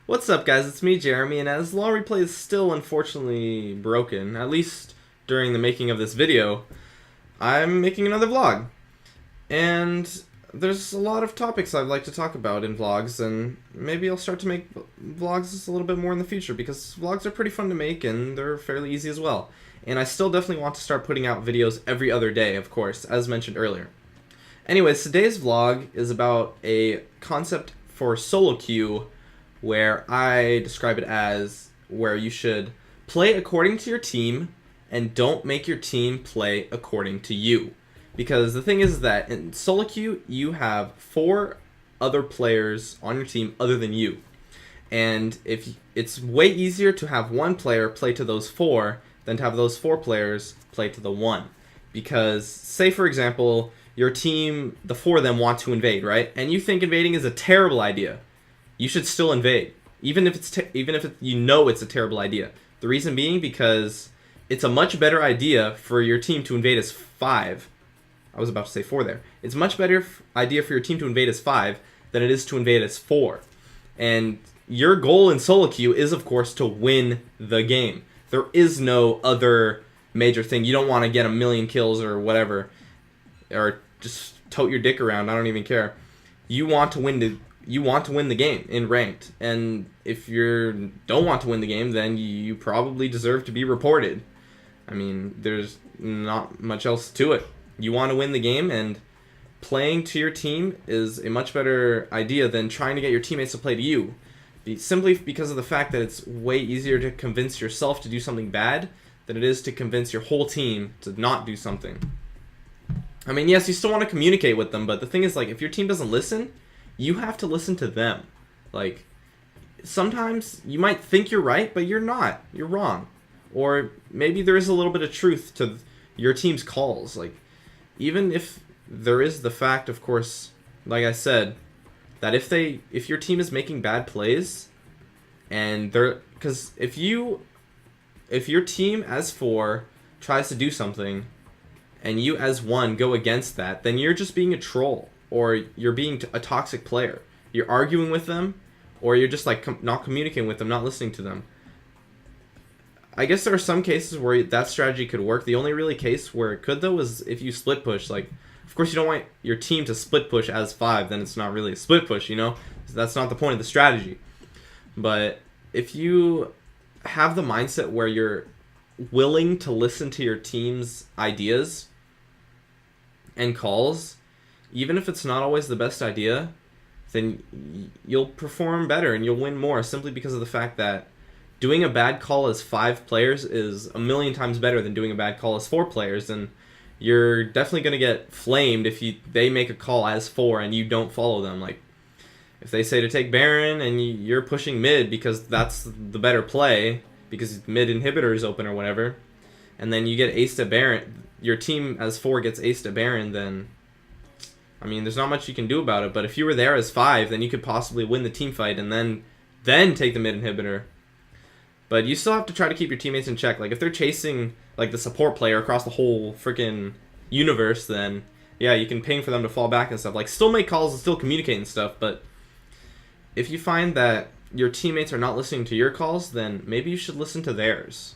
What's up, guys? It's me, Jeremy, and as Law Replay is still unfortunately broken, at least during the making of this video, I'm making another vlog. And there's a lot of topics I'd like to talk about in vlogs, and maybe I'll start to make vlogs a little bit more in the future, because vlogs are pretty fun to make, and they're fairly easy as well. And I still definitely want to start putting out videos every other day, of course, as mentioned earlier. Anyways, today's vlog is about a concept for solo queue where I describe it as where you should play according to your team and don't make your team play according to you. Because the thing is that in solo queue, you have 4 other players on your team other than you. And if it's way easier to have one player play to those 4 than to have those 4 players play to the 1. Because, say for example, your team, the 4 of them want to invade, right? And you think invading is a terrible idea. You should still invade, even if you know it's a terrible idea. The reason being because it's a much better idea for your team to invade as 5. I was about to say 4 there. It's a much better idea for your team to invade as 5 than it is to invade as 4. And your goal in solo queue is, of course, to win the game. There is no other major thing. You don't want to get a million kills or whatever, or just tote your dick around. I don't even care. You want to win the game in ranked, and if you don't want to win the game, then you probably deserve to be reported. I mean, there's not much else to it. You want to win the game, and playing to your team is a much better idea than trying to get your teammates to play to you. Simply because of the fact that it's way easier to convince yourself to do something bad than it is to convince your whole team to not do something. I mean, yes, you still want to communicate with them, but the thing is, like, if your team doesn't listen, you have to listen to them. Like, sometimes you might think you're right, but you're not. You're wrong. Or maybe there is a little bit of truth to your team's calls. Like, even if there is the fact, of course, like I said, that if your team is making bad plays, and because if your team as 4 tries to do something, and you as 1 go against that, then you're just being a troll. Or you're being a toxic player. You're arguing with them, or you're just like not communicating with them, not listening to them. I guess there are some cases where that strategy could work. The only really case where it could, though, is if you split push. Like, of course, you don't want your team to split push as 5, then it's not really a split push, you know? That's not the point of the strategy. But if you have the mindset where you're willing to listen to your team's ideas and calls, even if it's not always the best idea, then you'll perform better and you'll win more, simply because of the fact that doing a bad call as 5 players is a million times better than doing a bad call as 4 players, and you're definitely going to get flamed if they make a call as 4 and you don't follow them. Like, if they say to take Baron and you're pushing mid because that's the better play, because mid inhibitor is open or whatever, and then you get aced at Baron, your team as 4 gets aced at Baron, then I mean, there's not much you can do about it, but if you were there as 5, then you could possibly win the team fight and then take the mid inhibitor. But you still have to try to keep your teammates in check. Like, if they're chasing, like, the support player across the whole freaking universe, then, yeah, you can ping for them to fall back and stuff. Like, still make calls and still communicate and stuff, but if you find that your teammates are not listening to your calls, then maybe you should listen to theirs.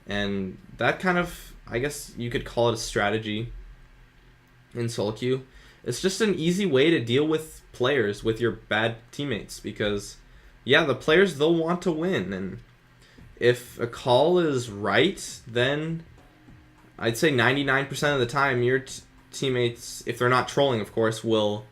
And that kind of, I guess you could call it a strategy in solo queue. It's just an easy way to deal with players, with your bad teammates, because, yeah, the players, they'll want to win, and if a call is right, then I'd say 99% of the time your teammates, if they're not trolling, of course, will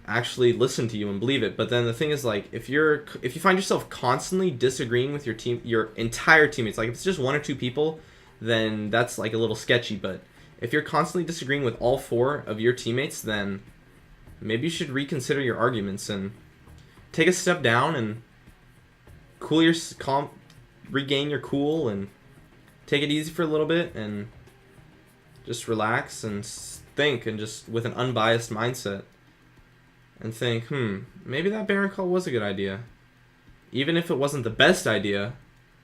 actually listen to you and believe it. But then the thing is, like, if you find yourself constantly disagreeing with your entire teammates, like if it's just 1 or 2 people, then that's like a little sketchy, but if you're constantly disagreeing with all 4 of your teammates, then maybe you should reconsider your arguments and take a step down and regain your cool and take it easy for a little bit and just relax and think, and just with an unbiased mindset and think, maybe that Baron call was a good idea. Even if it wasn't the best idea,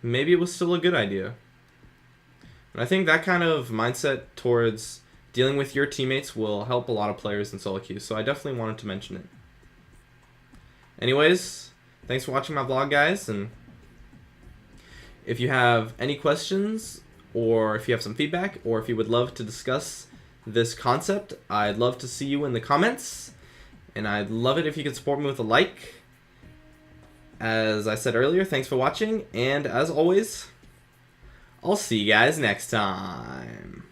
maybe it was still a good idea. And I think that kind of mindset towards dealing with your teammates will help a lot of players in solo queue, so I definitely wanted to mention it. Anyways, thanks for watching my vlog, guys, and if you have any questions, or if you have some feedback, or if you would love to discuss this concept, I'd love to see you in the comments, and I'd love it if you could support me with a like. As I said earlier, thanks for watching, and as always, I'll see you guys next time.